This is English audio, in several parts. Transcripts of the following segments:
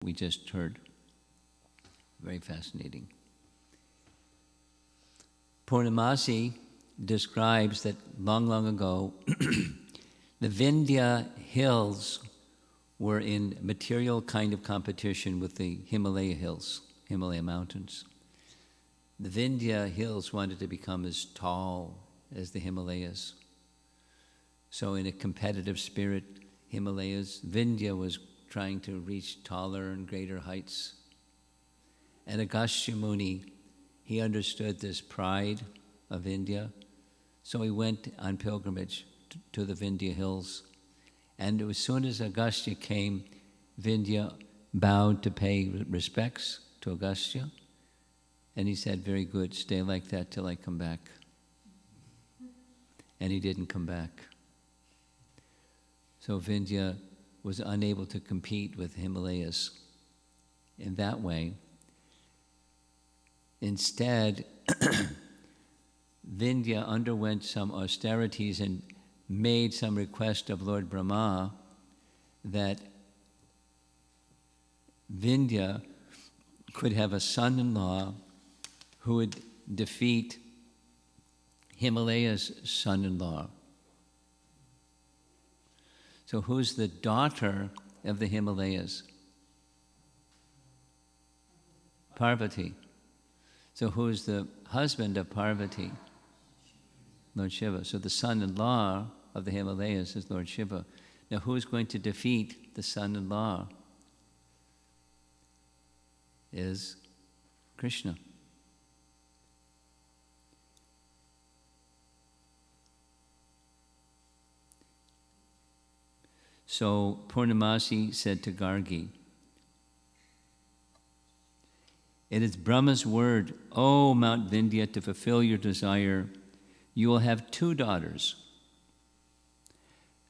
we just heard. Very fascinating. Purnamasi describes that long, long ago, the Vindhya hills were in material kind of competition with the Himalaya hills, Himalaya mountains. The Vindhya hills wanted to become as tall as the Himalayas. So in a competitive spirit, Vindhya was trying to reach taller and greater heights. And Agastya Muni, he understood this pride of India, so he went on pilgrimage to the Vindhya hills. And as soon as Agastya came, Vindhya bowed to pay respects to Agastya. And he said, very good, stay like that till I come back. And he didn't come back. So Vindhya was unable to compete with Himalayas in that way. Instead, Vindhya underwent some austerities and made some request of Lord Brahma that Vindhya could have a son-in-law who would defeat Himalaya's son-in-law. So who's the daughter of the Himalayas? Parvati. So who's the husband of Parvati? Lord Shiva. So the son-in-law of the Himalayas is Lord Shiva. Now who's going to defeat the son-in-law? Is Krishna. So Purnamasi said to Gargi, it is Brahma's word, O Mount Vindhya, to fulfill your desire, you will have 2 daughters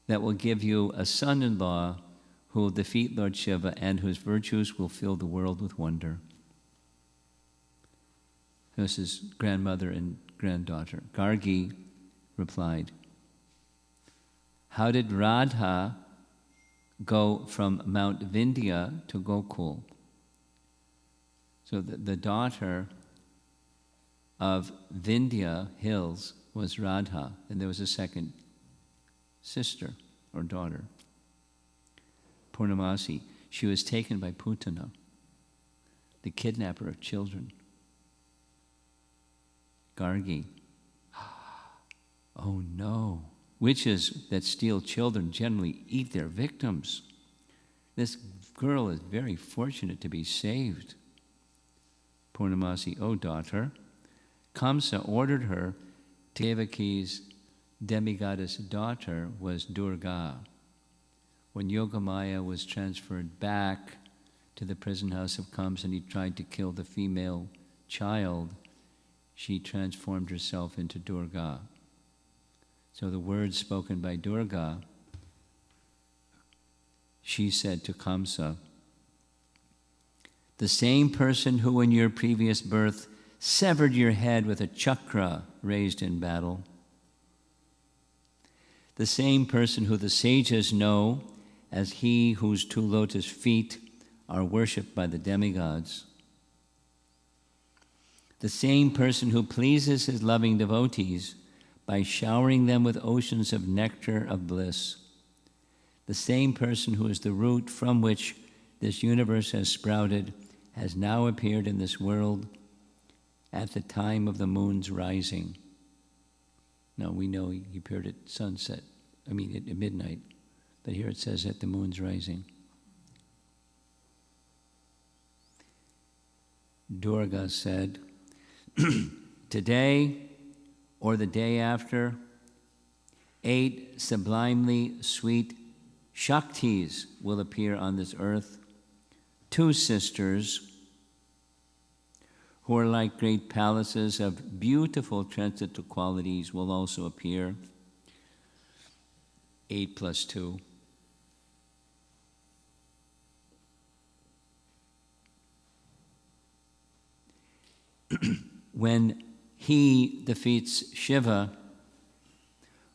that will give you a son-in-law who will defeat Lord Shiva and whose virtues will fill the world with wonder. This is grandmother and granddaughter. Gargi replied, how did Radha go from Mount Vindhya to Gokul? So the daughter of Vindhya hills was Radha, and there was a second sister or daughter, Purnamasi. She was taken by Putana, the kidnapper of children. Gargi, oh no. Witches that steal children generally eat their victims. This girl is very fortunate to be saved. Purnamasi, O daughter, Kamsa ordered her, Devaki's demigoddess daughter was Durga. When Yogamaya was transferred back to the prison house of Kamsa and he tried to kill the female child, she transformed herself into Durga. So the words spoken by Durga, she said to Kamsa, the same person who in your previous birth severed your head with a chakra raised in battle, the same person who the sages know as he whose 2 lotus feet are worshipped by the demigods, the same person who pleases his loving devotees by showering them with oceans of nectar of bliss, the same person who is the root from which this universe has sprouted, has now appeared in this world at the time of the moon's rising. Now we know he appeared at sunset, at midnight, but here it says at the moon's rising. Durga said, today or the day after, 8 sublimely sweet Shaktis will appear on this earth, 2 sisters who are like great palaces of beautiful transcendental qualities will also appear. 8 plus 2. When he defeats Shiva,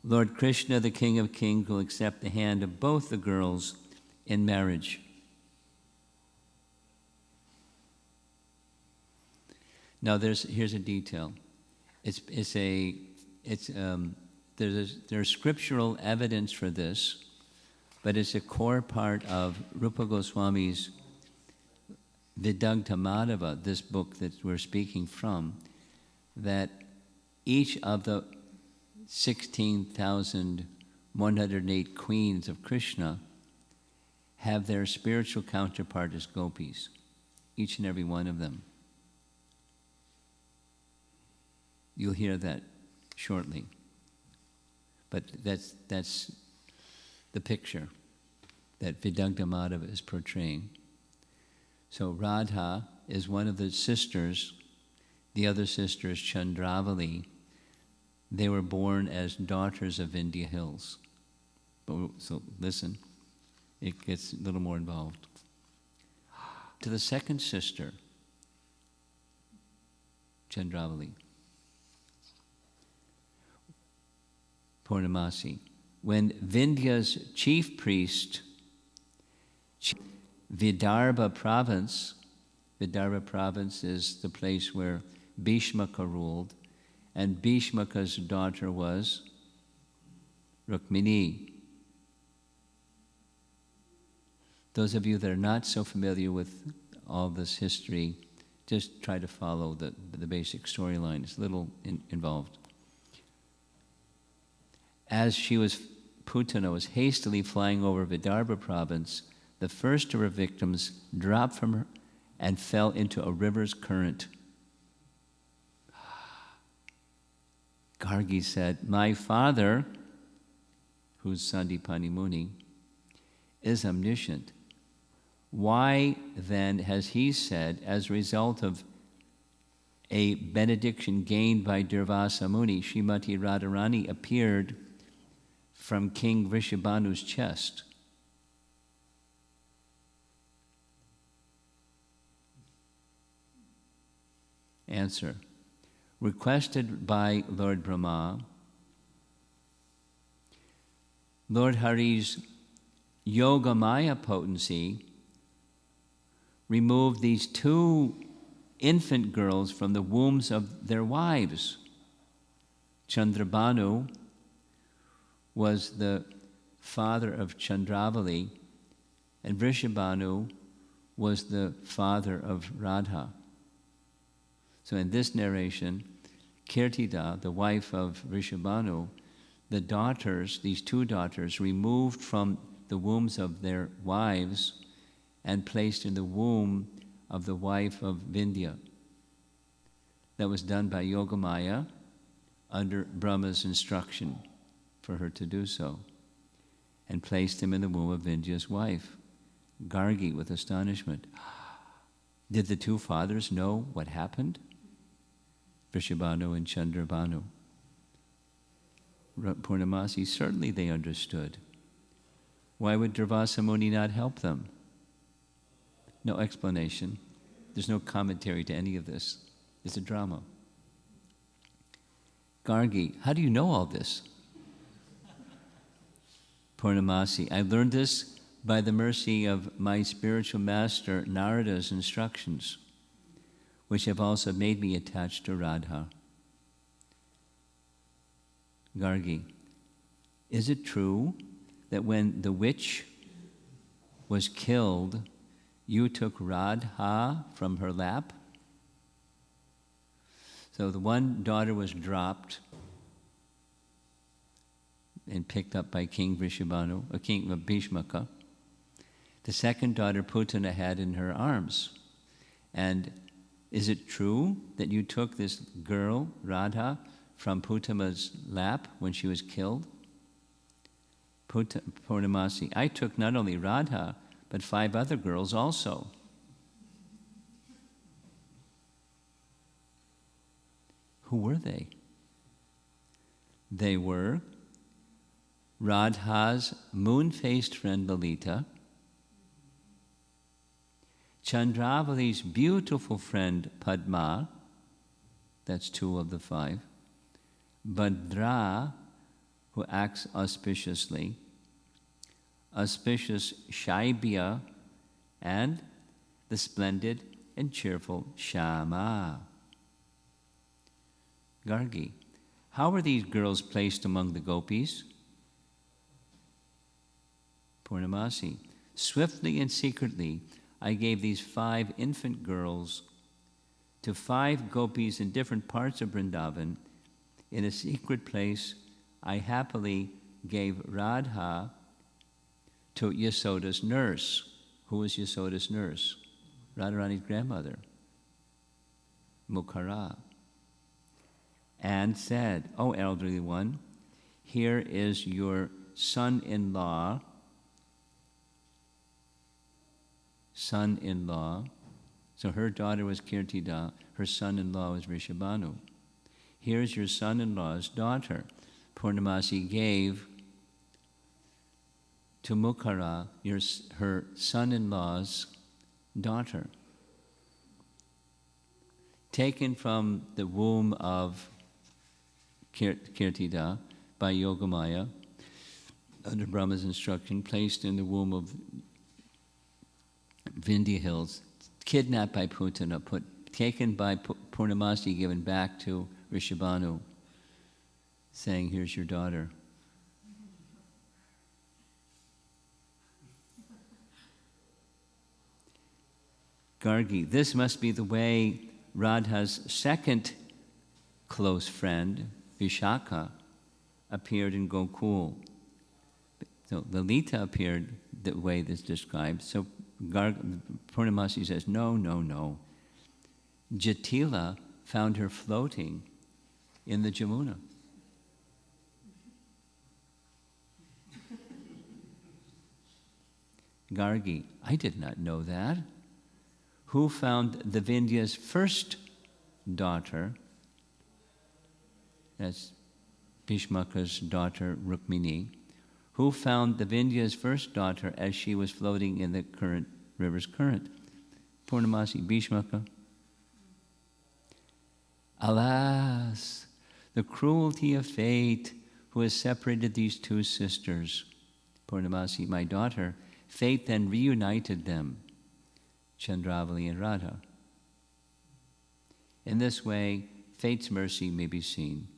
Lord Krishna, the King of Kings, will accept the hand of both the girls in marriage. Now here's a detail. There's scriptural evidence for this, but it's a core part of Rupa Goswami's Vidagdha Madhava, this book that we're speaking from, that each of the 16,108 queens of Krishna have their spiritual counterpart as gopis, each and every one of them. You'll hear that shortly. But that's the picture that Vidagdha Madhava is portraying. So Radha is one of the sisters. The other sister is Chandravali. They were born as daughters of Vindhya Hills. So listen, it gets a little more involved. To the second sister, Chandravali, Purnamasi. When Vindhya's chief priest, Vidarbha province is the place where Bhishmaka ruled, and Bhishmaka's daughter was Rukmini. Those of you that are not so familiar with all this history, just try to follow the basic storyline. It's a little involved. As Putana was hastily flying over Vidarbha province, the first of her victims dropped from her and fell into a river's current. Gargi said, "My father," who's Sandipani Muni, "is omniscient. Why then has he said, as a result of a benediction gained by Durvasa Muni, Srimati Radharani appeared from King Vrishabhanu's chest?" Answer. Requested by Lord Brahma, Lord Hari's Yogamaya potency removed these two infant girls from the wombs of their wives. Chandrabhanu was the father of Chandravali, and Vrishabhanu was the father of Radha. So in this narration, Kirtida, the wife of Vrishabhanu, the daughters, these two daughters, removed from the wombs of their wives and placed in the womb of the wife of Vindhya. That was done by Yogamaya under Brahma's instruction for her to do so, and placed him in the womb of Vindhya's wife. Gargi, with astonishment, did the two fathers know what happened? Vrishabhanu and Chandrabhanu. Purnamasi, certainly they understood. Why would Durvasa Muni not help them? No explanation. There's no commentary to any of this. It's a drama. Gargi, how do you know all this? Purnamasi, I learned this by the mercy of my spiritual master Narada's instructions, which have also made me attached to Radha. Gargi, is it true that when the witch was killed, you took Radha from her lap? So the one daughter was dropped and picked up by King Vrishabhanu, King Bhishmaka. The second daughter Putana had in her arms. And is it true that you took this girl, Radha, from Putama's lap when she was killed? Purnamasi, I took not only Radha, but 5 other girls also. Who were they? They were Radha's moon-faced friend Lalita, Chandravali's beautiful friend Padma, that's 2 of the 5, Bhadra, who acts auspiciously, auspicious Shaibya, and the splendid and cheerful Shama. Gargi, how were these girls placed among the gopis? Purnamasi, swiftly and secretly, I gave these 5 infant girls to 5 gopis in different parts of Vrindavan. In a secret place, I happily gave Radha to Yasoda's nurse. Who was Yasoda's nurse? Radharani's grandmother, Mukhara. And said, "O elderly one, here is your son-in-law, so her daughter was Kirtida, her son-in-law was Rishabhanu. Here's your son-in-law's daughter." Purnamasi gave to Mukhara her son-in-law's daughter, taken from the womb of Kirtida by Yogamaya, under Brahma's instruction, placed in the womb of Vindhya hills, kidnapped by Putana, taken by Purnamasi, given back to Rishabhanu, saying, "Here's your daughter." Gargi, this must be the way Radha's second close friend, Vishaka, appeared in Gokul. So Lalita appeared the way this described. So Purnamasi says, no. Jatila found her floating in the Jamuna. Gargi, I did not know that. Who found the Vindhya's first daughter? That's Bhishmaka's daughter, Rukmini. Who found the Vindhya's first daughter as she was floating in the river's current? Purnamasi, Bhishmaka. Alas, the cruelty of fate who has separated these 2 sisters. Purnamasi, my daughter, fate then reunited them, Chandravali and Radha. In this way, fate's mercy may be seen.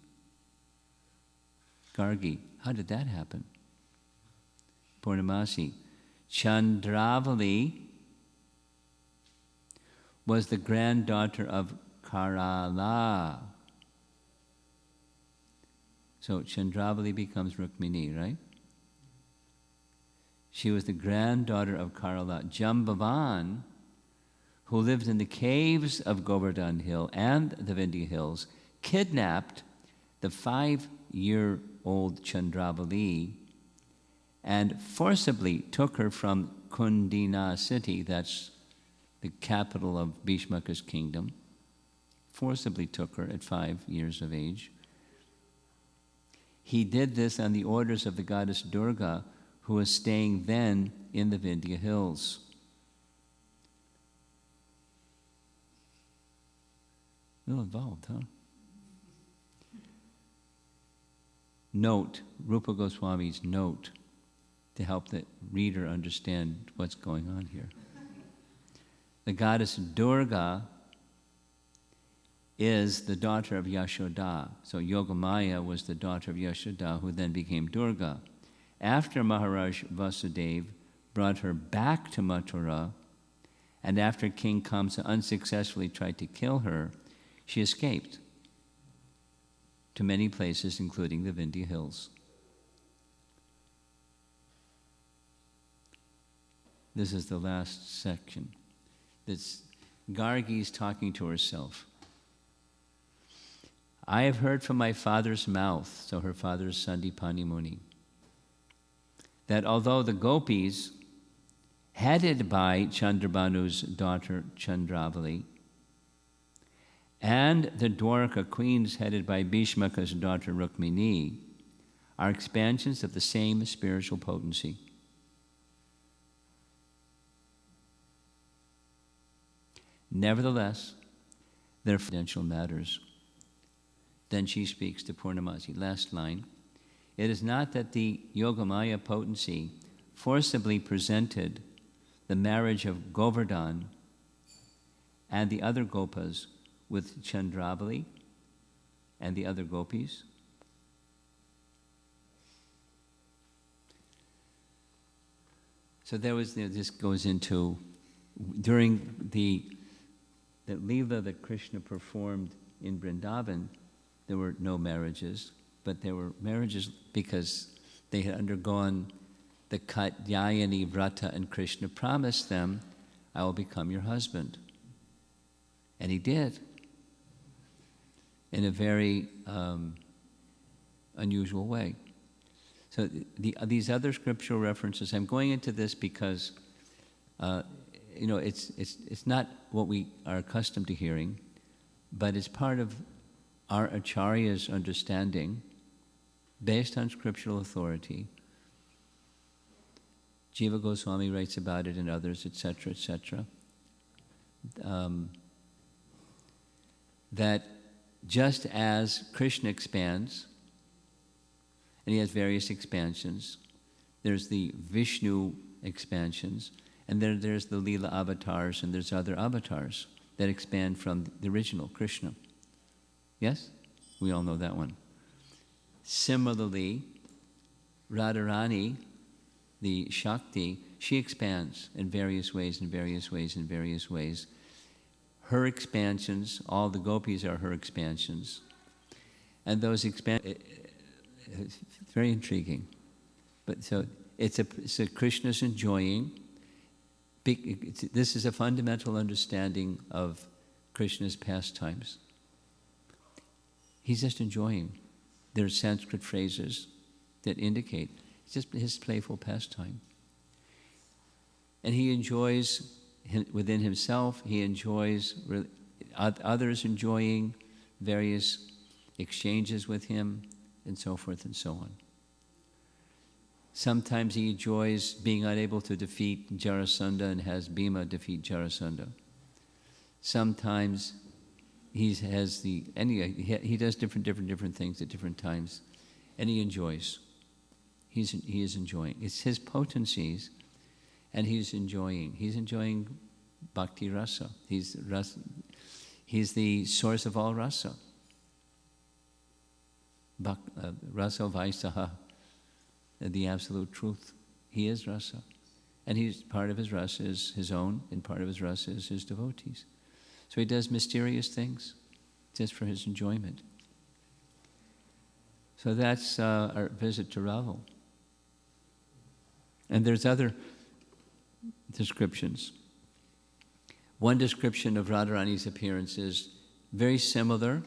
Gargi, how did that happen? Purnamasi, Chandravali was the granddaughter of Karala. So Chandravali becomes Rukmini, right? She was the granddaughter of Karala. Jambavan, who lived in the caves of Govardhan Hill and the Vindhya Hills, kidnapped the 5-year-old Chandravali and forcibly took her from Kundina city, that's the capital of Bhishmaka's kingdom, forcibly took her at 5 years of age. He did this on the orders of the goddess Durga, who was staying then in the Vindhya Hills. A little involved, huh? Note, Rupa Goswami's note, to help the reader understand what's going on here. The goddess Durga is the daughter of Yashoda. So Yogamaya was the daughter of Yashoda, who then became Durga. After Maharaj Vasudeva brought her back to Mathura, and after King Kamsa unsuccessfully tried to kill her, she escaped to many places, including the Vindhya Hills. This is the last section. This Gargi's talking to herself. I have heard from my father's mouth, so her father is Sandipani Muni, that although the gopis, headed by Chandrabanu's daughter Chandravali, and the Dwarka queens headed by Bhishmaka's daughter Rukmini, are expansions of the same spiritual potency. Nevertheless, their potential matters. Then she speaks to Purnamasi. Last line. It is not that the Yogamaya potency forcibly presented the marriage of Govardhan and the other gopas with Chandravali and the other gopis. So there was, this goes into, during the Leela that Krishna performed in Vrindavan, there were no marriages, but there were marriages because they had undergone the Katyayani Vrata, and Krishna promised them, I will become your husband. And he did, in a very unusual way. So these other scriptural references, I'm going into this because, it's not what we are accustomed to hearing, but it's part of our acharya's understanding, based on scriptural authority. Jiva Goswami writes about it and others, etc., etc. That just as Krishna expands, and he has various expansions, there's the Vishnu expansions, and there's the Leela avatars, and there's other avatars that expand from the original Krishna. Yes? We all know that one. Similarly, Radharani, the Shakti, she expands in various ways, in various ways, in various ways. Her expansions, all the gopis are her expansions. And those it's very intriguing. But so it's Krishna's enjoying. This is a fundamental understanding of Krishna's pastimes. He's just enjoying. There's Sanskrit phrases that indicate it's just his playful pastime. And he enjoys within himself, he enjoys others enjoying various exchanges with him, and so forth and so on. Sometimes he enjoys being unable to defeat Jarasandha and has Bhima defeat Jarasandha. Sometimes he does different things at different times, and he enjoys. He is enjoying. It's his potencies, and he's enjoying. He's enjoying bhakti rasa. He's the source of all rasa. Rasa vaisaha, the absolute truth. He is rasa. And part of his rasa is his own, and part of his rasa is his devotees. So he does mysterious things just for his enjoyment. So that's our visit to Raval. And there's other descriptions. One description of Radharani's appearance is very similar,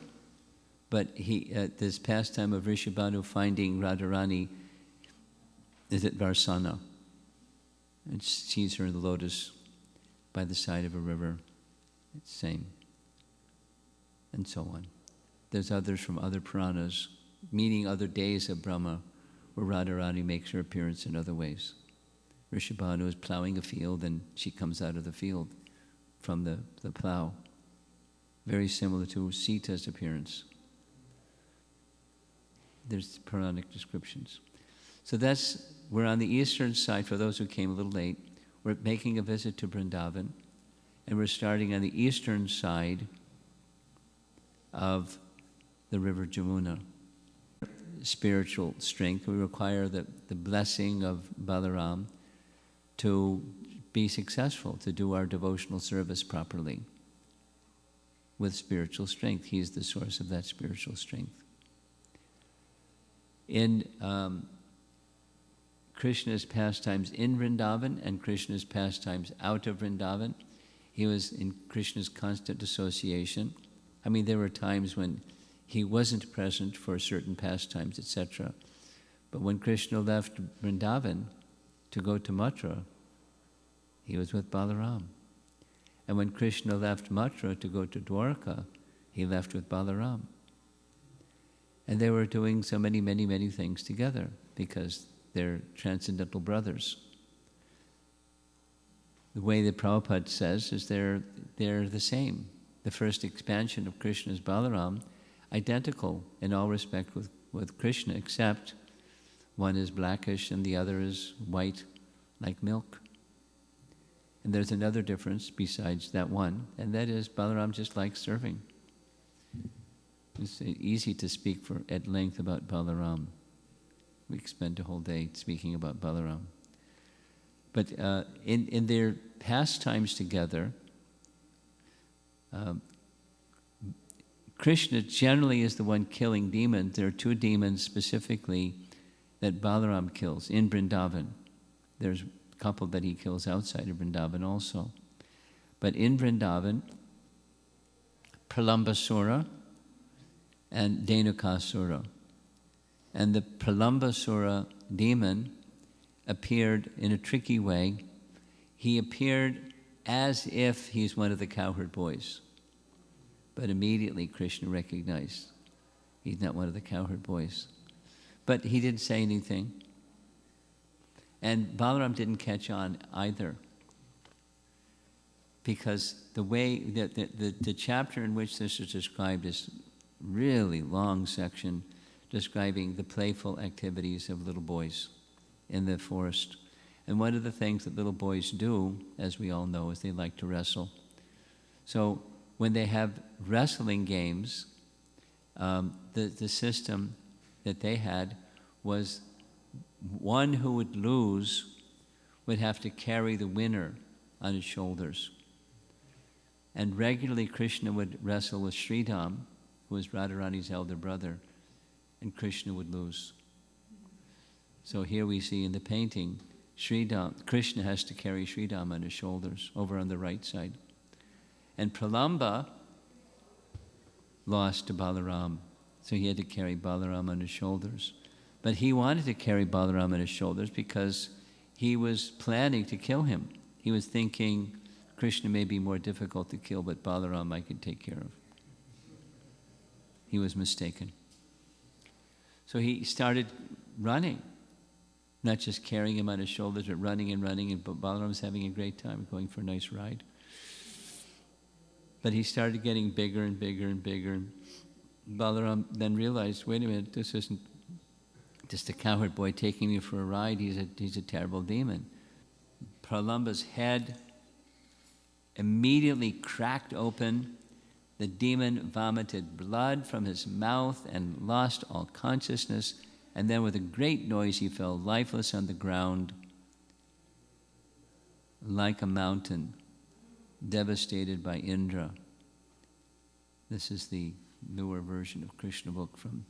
but this pastime of Rishabhanu finding Radharani is at Varsana, and sees her in the lotus by the side of a river. It's the same, and so on. There's others from other Puranas, meaning other days of Brahma, where Radharani makes her appearance in other ways. Rishabhanu is plowing a field, and she comes out of the field from the plow. Very similar to Sita's appearance. There's Puranic descriptions. So we're on the eastern side, for those who came a little late. We're making a visit to Vrindavan, and we're starting on the eastern side of the river Jamuna. Spiritual strength, we require the blessing of Balaram to be successful, to do our devotional service properly with spiritual strength. He is the source of that spiritual strength. In Krishna's pastimes in Vrindavan and Krishna's pastimes out of Vrindavan, he was in Krishna's constant association. I mean, there were times when he wasn't present for certain pastimes, etc. But when Krishna left Vrindavan to go to Mathura, he was with Balaram. And when Krishna left Mathura to go to Dwarka, he left with Balaram. And they were doing so many, many, many things together because they're transcendental brothers. The way that Prabhupada says is they're the same. The first expansion of Krishna's Balaram, identical in all respect with Krishna, except one is blackish and the other is white like milk. And there's another difference besides that one, and that is Balaram just likes serving. It's easy to speak at length about Balaram. We could spend a whole day speaking about Balaram. But in their pastimes together, Krishna generally is the one killing demons. There are two demons specifically that Balaram kills in Vrindavan. There's a couple that he kills outside of Vrindavan also. But in Vrindavan, Pralambasura and Dhenukasura. And the Pralambasura demon appeared in a tricky way. He appeared as if he's one of the cowherd boys. But immediately Krishna recognized he's not one of the cowherd boys. But he didn't say anything. And Balaram didn't catch on either. Because the way, the chapter in which this is described is really long section describing the playful activities of little boys in the forest. And one of the things that little boys do, as we all know, is they like to wrestle. So when they have wrestling games, the system that they had was one who would lose would have to carry the winner on his shoulders. And regularly Krishna would wrestle with Sridham, who was Radharani's elder brother, and Krishna would lose. So here we see in the painting, Krishna has to carry Sridham on his shoulders, over on the right side. And Pralamba lost to Balaram, so he had to carry Balaram on his shoulders. But he wanted to carry Balaram on his shoulders because he was planning to kill him. He was thinking, Krishna may be more difficult to kill, but Balaram I could take care of. He was mistaken. So he started running, not just carrying him on his shoulders, but running, and Balaram's having a great time, going for a nice ride. But he started getting bigger and bigger and bigger. And Balaram then realized, wait a minute, this isn't just a cowherd boy taking me for a ride. He's a terrible demon. Pralamba's head immediately cracked open. The demon vomited blood from his mouth and lost all consciousness. And then with a great noise, he fell lifeless on the ground like a mountain, devastated by Indra. This is the newer version of Krishna book from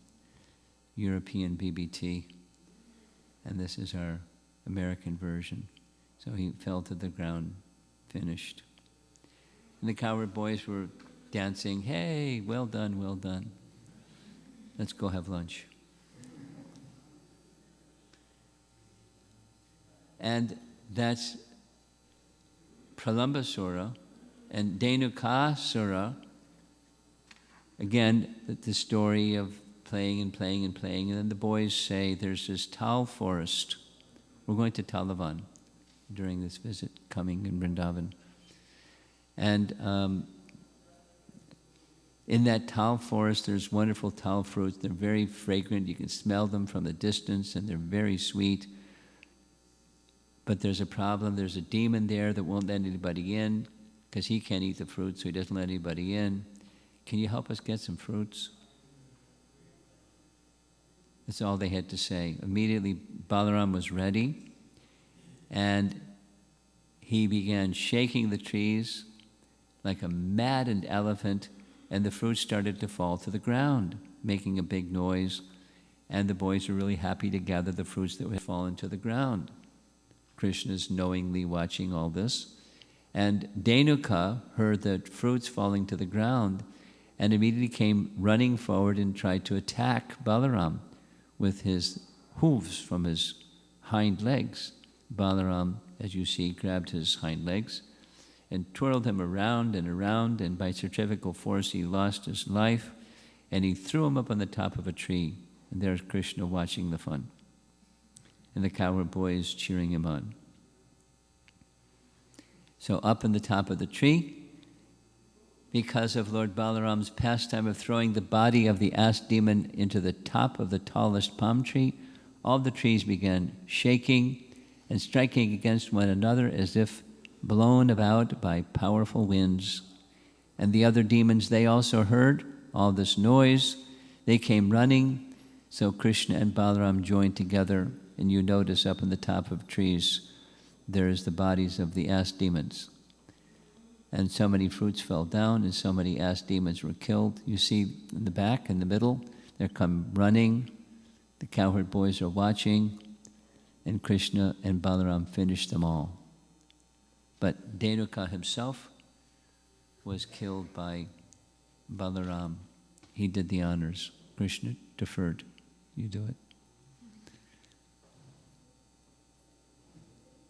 European BBT. And this is our American version. So he fell to the ground, finished. And the cowherd boys were dancing, hey, well done, well done. Let's go have lunch. And that's Pralambasura. And Dhenukasura, again, the story of playing and playing and playing. And then the boys say, there's this tal forest. We're going to Talavan during this visit, coming in Vrindavan. And in that tal forest, there's wonderful tal fruits. They're very fragrant. You can smell them from a distance, and they're very sweet. But there's a problem. There's a demon there that won't let anybody in because he can't eat the fruit, so he doesn't let anybody in. Can you help us get some fruits? That's all they had to say. Immediately, Balaram was ready, and he began shaking the trees like a maddened elephant, and the fruits started to fall to the ground, making a big noise, and the boys were really happy to gather the fruits that had fallen to the ground. Krishna's knowingly watching all this. And Dhenuka heard the fruits falling to the ground and immediately came running forward and tried to attack Balaram with his hooves from his hind legs. Balaram, as you see, grabbed his hind legs and twirled him around, and by centrifugal force he lost his life, and he threw him up on the top of a tree. And there's Krishna watching the fun, and the cowherd boys cheering him on. So up in the top of the tree, because of Lord Balaram's pastime of throwing the body of the ass demon into the top of the tallest palm tree, all the trees began shaking and striking against one another as if blown about by powerful winds. And the other demons, they also heard all this noise, they came running. So Krishna and Balaram joined together, and you notice up in the top of trees, there's the bodies of the ass demons. And so many fruits fell down, and so many ass demons were killed. You see in the back, in the middle, they come running. The cowherd boys are watching, and Krishna and Balaram finished them all. But Dhenuka himself was killed by Balaram. He did the honors. Krishna deferred. You do it.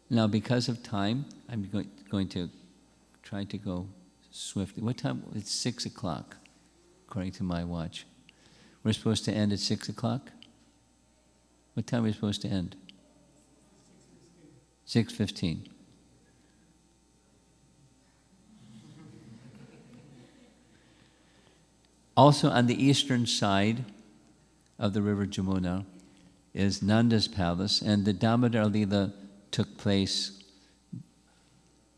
Now, because of time, I'm going to try to go swiftly. What time? It's 6 o'clock, according to my watch. We're supposed to end at 6 o'clock? What time are we supposed to end? 6:15. Also on the eastern side of the river Jamuna is Nanda's palace, and the Damodar Leela took place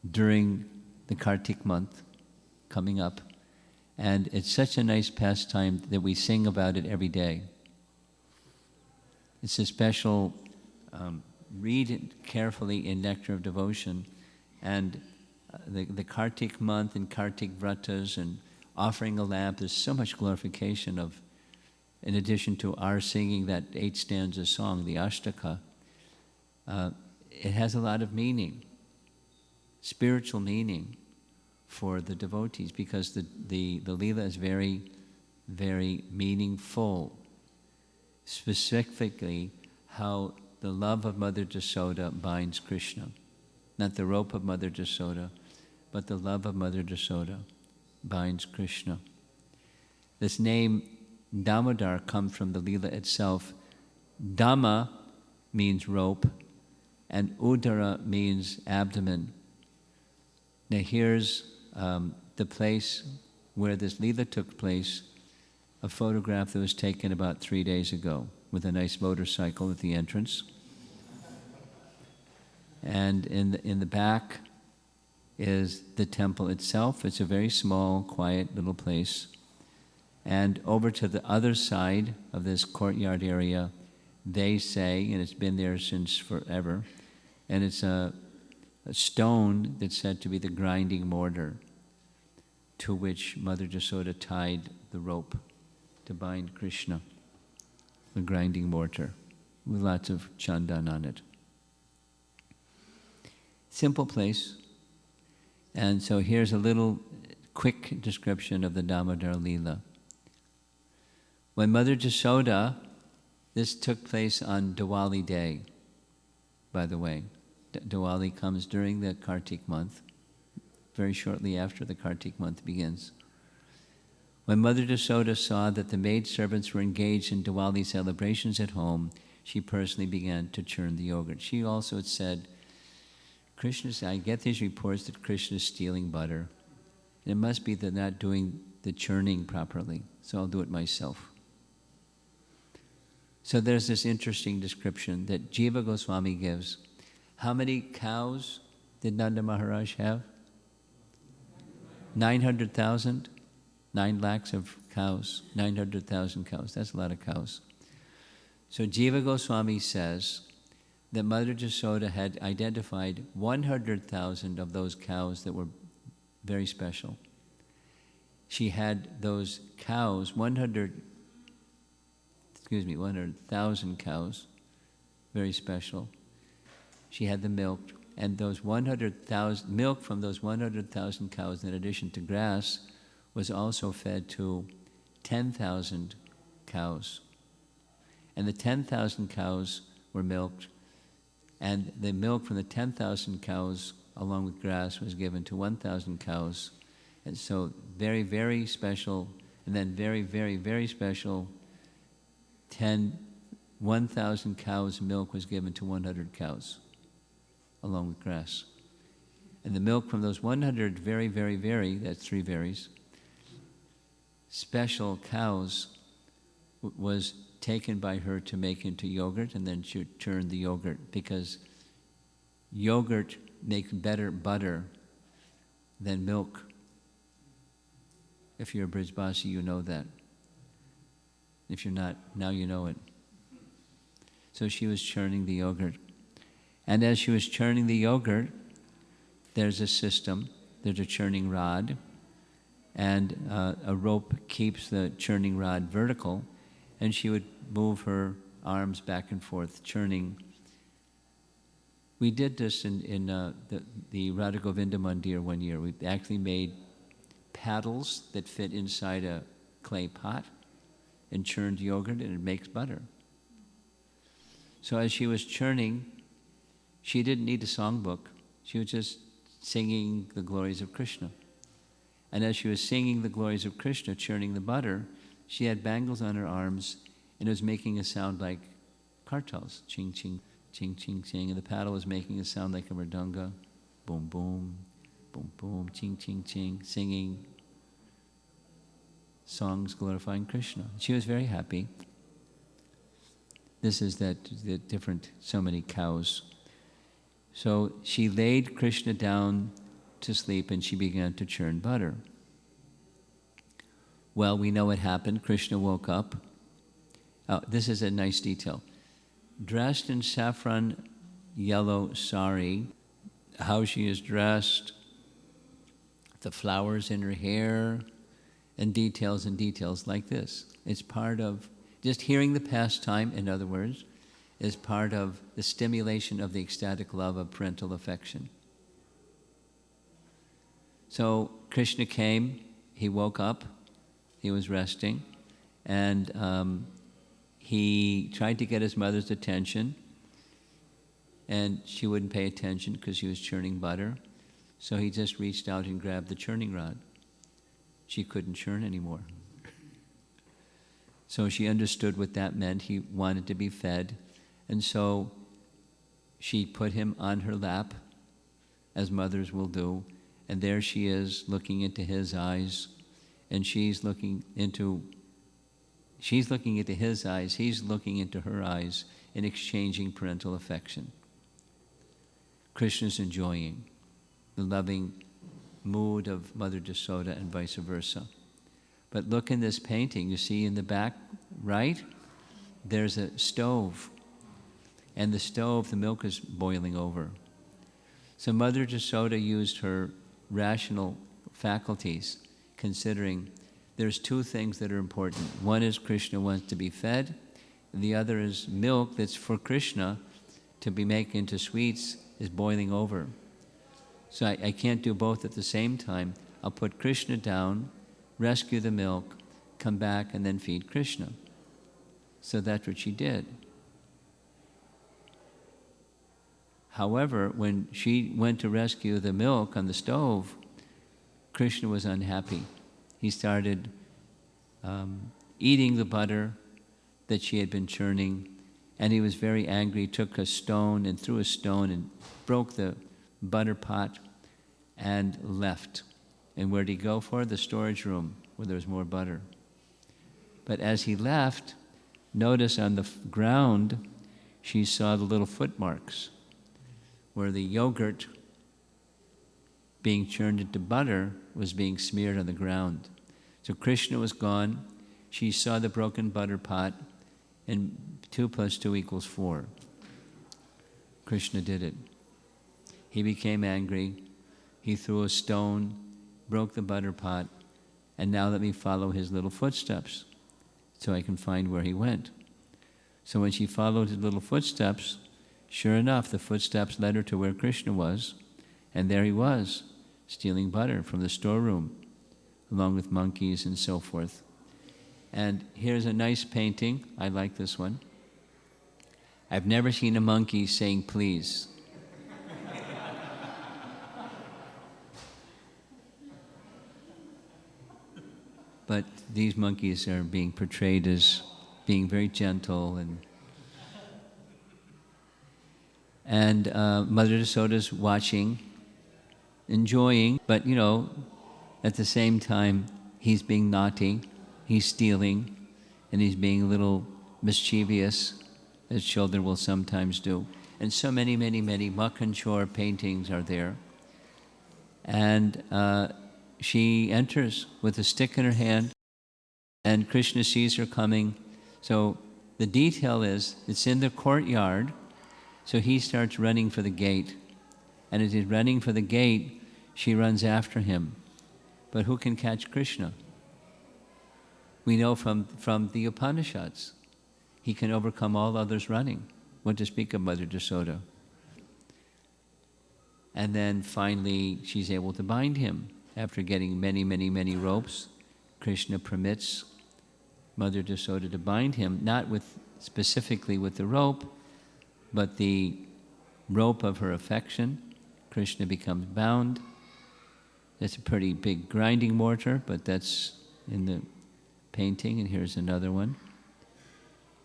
during the Kartik month coming up. And it's such a nice pastime that we sing about it every day. It's a special, read it carefully in Nectar of Devotion. And the Kartik month and Kartik vratas and offering a lamp, there's so much glorification of, in addition to our singing that 8-stanza song, the Ashtaka, it has a lot of meaning, spiritual meaning for the devotees, because the Leela is very, very meaningful. Specifically, how the love of Mother Jasoda binds Krishna. Not the rope of Mother Jasoda, but the love of Mother Jasoda binds Krishna. This name Damodar comes from the Leela itself. Dama means rope, and Udara means abdomen. Now here's the place where this Leela took place, a photograph that was taken about 3 days ago with a nice motorcycle at the entrance. And in the back is the temple itself. It's a very small, quiet little place. And over to the other side of this courtyard area, they say, and it's been there since forever, and it's a stone that's said to be the grinding mortar to which Mother Jasoda tied the rope to bind Krishna, the grinding mortar, with lots of chandan on it. Simple place. And so here's a little quick description of the Damodar Leela. When Mother Jasoda, this took place on Diwali day, by the way. Diwali comes during the Kartik month, very shortly after the Kartik month begins. When Mother Jasoda saw that the maidservants were engaged in Diwali celebrations at home, she personally began to churn the yogurt. She also had said, I get these reports that Krishna is stealing butter. It must be they're not doing the churning properly, so I'll do it myself. So there's this interesting description that Jiva Goswami gives. How many cows did Nanda Maharaj have? 900,000? 9 lakhs of cows, 900,000 cows. That's a lot of cows. So Jiva Goswami says that Mother Jasoda had identified 100,000 of those cows that were very special. She had those cows, 100,000 cows, very special. She had the milk, and those 100,000 milk from those 100,000 cows, in addition to grass, was also fed to 10,000 cows. And the 10,000 cows were milked, and the milk from the 10,000 cows, along with grass, was given to 1,000 cows. And so very, very special, and then very, very, very special, 1,000 cows' milk was given to 100 cows, along with grass. And the milk from those 100 very, very, very, that's 3 varies, special cows was taken by her to make into yogurt, and then she churned the yogurt, because yogurt makes better butter than milk. If you're a Brijbasi, you know that. If you're not, now you know it. So she was churning the yogurt. And as she was churning the yogurt, there's a system. There's a churning rod. And a rope keeps the churning rod vertical. And she would move her arms back and forth, churning. We did this in the Radha Govinda Mandir one year. We actually made paddles that fit inside a clay pot and churned yogurt, and it makes butter. So as she was churning, she didn't need a songbook. She was just singing the glories of Krishna. And as she was singing the glories of Krishna, churning the butter, she had bangles on her arms, and it was making a sound like kartals, ching, ching, ching, ching, ching. And the paddle was making a sound like a mridanga, boom, boom, boom, boom, ching, ching, ching, singing songs glorifying Krishna. She was very happy. This is the different, so many cows. So she laid Krishna down to sleep and she began to churn butter. Well, we know what happened. Krishna woke up. Oh, this is a nice detail. Dressed in saffron yellow sari, how she is dressed, the flowers in her hair, and details like this. It's part of, just hearing the pastime, in other words, is part of the stimulation of the ecstatic love of parental affection. So Krishna came, he woke up, he was resting, and he tried to get his mother's attention, and she wouldn't pay attention because she was churning butter. So he just reached out and grabbed the churning rod. She couldn't churn anymore. So she understood what that meant. He wanted to be fed. And so she put him on her lap, as mothers will do. And there she is, looking into his eyes. And she's looking into his eyes. He's looking into her eyes and exchanging parental affection. Krishna's enjoying the loving mood of Mother Yasoda and vice versa. But look in this painting, you see in the back right, there's a stove. And the stove, the milk is boiling over. So Mother Yasoda used her rational faculties, considering there's two things that are important. One is Krishna wants to be fed, and the other is milk that's for Krishna to be made into sweets is boiling over. So I can't do both at the same time. I'll put Krishna down, rescue the milk, come back, and then feed Krishna. So that's what she did. However, when she went to rescue the milk on the stove, Krishna was unhappy. He started eating the butter that she had been churning, and he was very angry. He took a stone and threw a stone and broke the butter pot and left. And where did he go for? The storage room where there was more butter. But as he left, notice on the ground, she saw the little footmarks where the yogurt being churned into butter was being smeared on the ground. So Krishna was gone. She saw the broken butter pot, and 2 + 2 = 4. Krishna did it. He became angry. He threw a stone, broke the butter pot, and now let me follow his little footsteps so I can find where he went. So when she followed his little footsteps, sure enough, the footsteps led her to where Krishna was, and there he was, stealing butter from the storeroom, along with monkeys and so forth. And here's a nice painting. I like this one. I've never seen a monkey saying please. But these monkeys are being portrayed as being very gentle, and Mother Yasoda's watching, enjoying, but at the same time, he's being naughty, he's stealing, and he's being a little mischievous, as children will sometimes do. And so many, many, many Makhanchor paintings are there. And she enters with a stick in her hand, and Krishna sees her coming. So the detail is, it's in the courtyard, so he starts running for the gate. And as he's running for the gate, she runs after him. But who can catch Krishna? We know from the Upanishads, he can overcome all others running. What to speak of Mother Yasoda? And then finally, she's able to bind him. After getting many, many, many ropes, Krishna permits Mother Yasoda to bind him, not specifically with the rope, but the rope of her affection. Krishna becomes bound. That's a pretty big grinding mortar, but that's in the painting, and here's another one.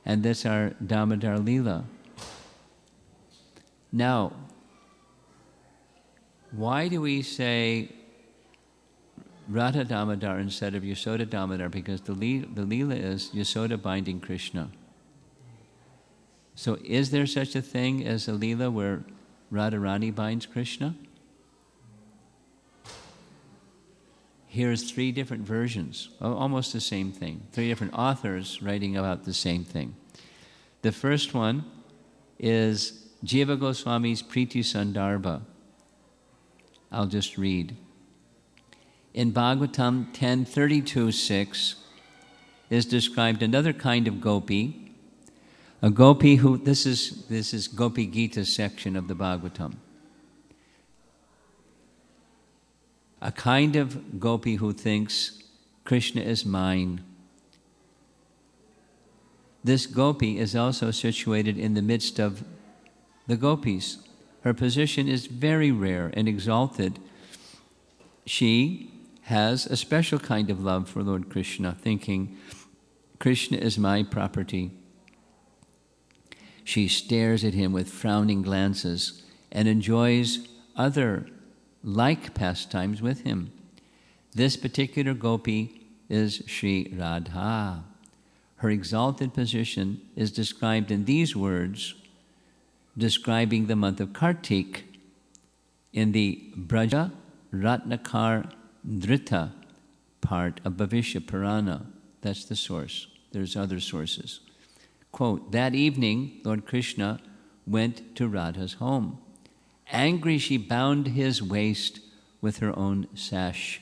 And that's our Damodar Leela. Now, why do we say Radha Damodar instead of Yasoda Damodar? Because the Leela is Yasoda binding Krishna. So is there such a thing as a Leela where Radharani binds Krishna? Here's 3 different versions, almost the same thing. 3 different authors writing about the same thing. The first one is Jiva Goswami's Priti Sandarbha. I'll just read. In Bhagavatam 10:32-6 is described another kind of gopi, a gopi who, this is Gopi Gita section of the Bhagavatam. A kind of gopi who thinks Krishna is mine. This gopi is also situated in the midst of the gopis. Her position is very rare and exalted. She has a special kind of love for Lord Krishna, thinking, Krishna is my property. She stares at him with frowning glances and enjoys other like pastimes with him. This particular gopi is Sri Radha. Her exalted position is described in these words, describing the month of Kartik in the Braja Ratnakar Dhrita part of Bhavishya Purana. That's the source. There's other sources. Quote, that evening, Lord Krishna went to Radha's home. Angry, she bound his waist with her own sash.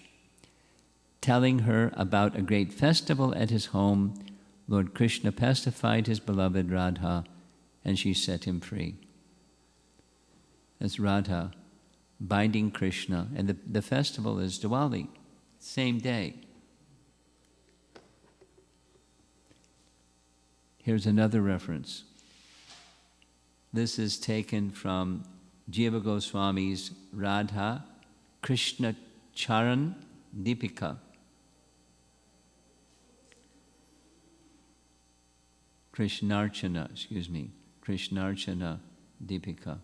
Telling her about a great festival at his home, Lord Krishna pacified his beloved Radha, and she set him free. That's Radha binding Krishna, and the festival is Diwali, same day. Here's another reference. This is taken from Jiva Goswami's Radha Krishna Charan Deepika. Krishnarchana Deepika.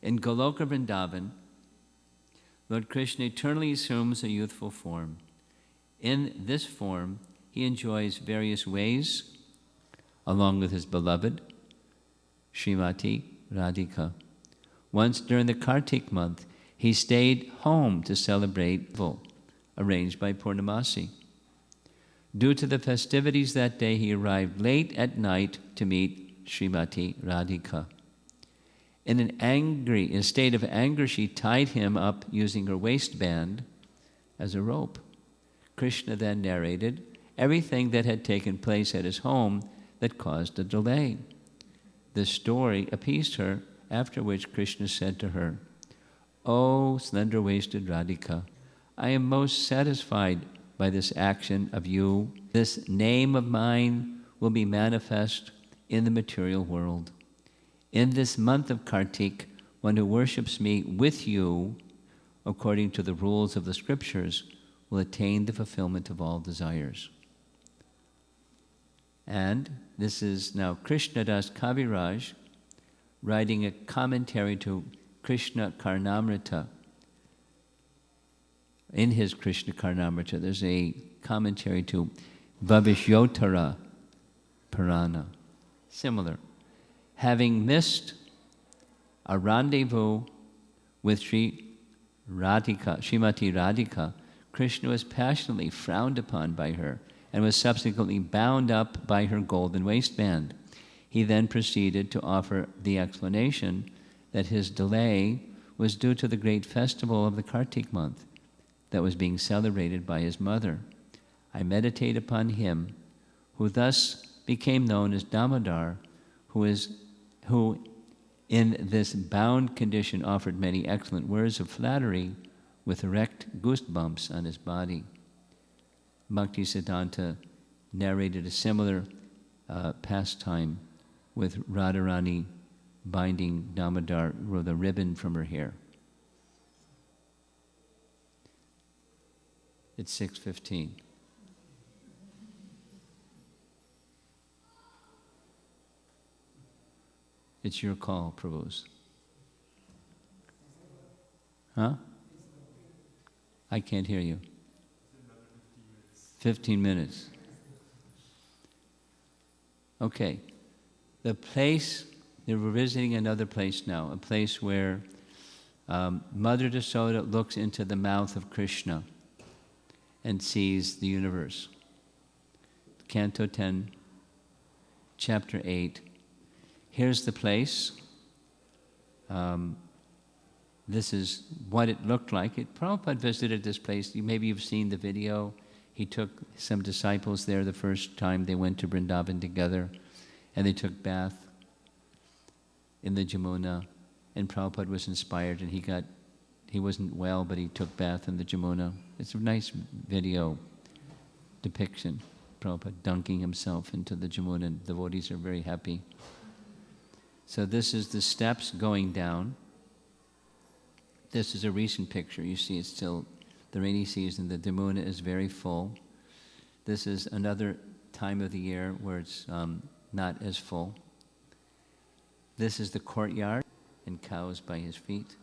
In Goloka Vrindavan, Lord Krishna eternally assumes a youthful form. In this form, he enjoys various ways, along with his beloved, Srimati Radhika. Once during the Kartik month, he stayed home to celebrate the arranged by Purnamasi. Due to the festivities that day, he arrived late at night to meet Srimati Radhika. In a state of anger, she tied him up using her waistband as a rope. Krishna then narrated everything that had taken place at his home that caused a delay. This story appeased her, after which Krishna said to her, "O slender-waisted Radhika, I am most satisfied by this action of you. This name of mine will be manifest in the material world. In this month of Kartik, one who worships me with you, according to the rules of the scriptures, will attain the fulfillment of all desires." And this is now Krishnadas Kaviraj writing a commentary to Krishna Karnamrita. In his Krishna Karnamrita, there's a commentary to Bhavishyotara Purana. Similar. Having missed a rendezvous with Srimati Radhika, Krishna was passionately frowned upon by her and was subsequently bound up by her golden waistband. He then proceeded to offer the explanation that his delay was due to the great festival of the Kartik month that was being celebrated by his mother. I meditate upon him, who thus became known as Damodar, who in this bound condition offered many excellent words of flattery with erect goosebumps on his body. Bhakti Siddhanta narrated a similar pastime with Radharani binding Damodar with a ribbon from her hair. It's 6:15. It's your call, Prabhus. Huh? I can't hear you. 15 minutes. Okay. The place, we're visiting another place now, a place where Mother Yasoda looks into the mouth of Krishna and sees the universe. Canto 10, Chapter 8. Here's the place. This is what it looked like. Prabhupada visited this place. Maybe you've seen the video. He took some disciples there the first time they went to Vrindavan together, and they took bath in the Jamuna, and Prabhupada was inspired, and he wasn't well, but he took bath in the Jamuna. It's a nice video depiction. Prabhupada dunking himself into the Jamuna, and the devotees are very happy. So this is the steps going down. This is a recent picture. You see it's still the rainy season. The Jamuna is very full. This is another time of the year where it's not as full. This is the courtyard, and cows by his feet.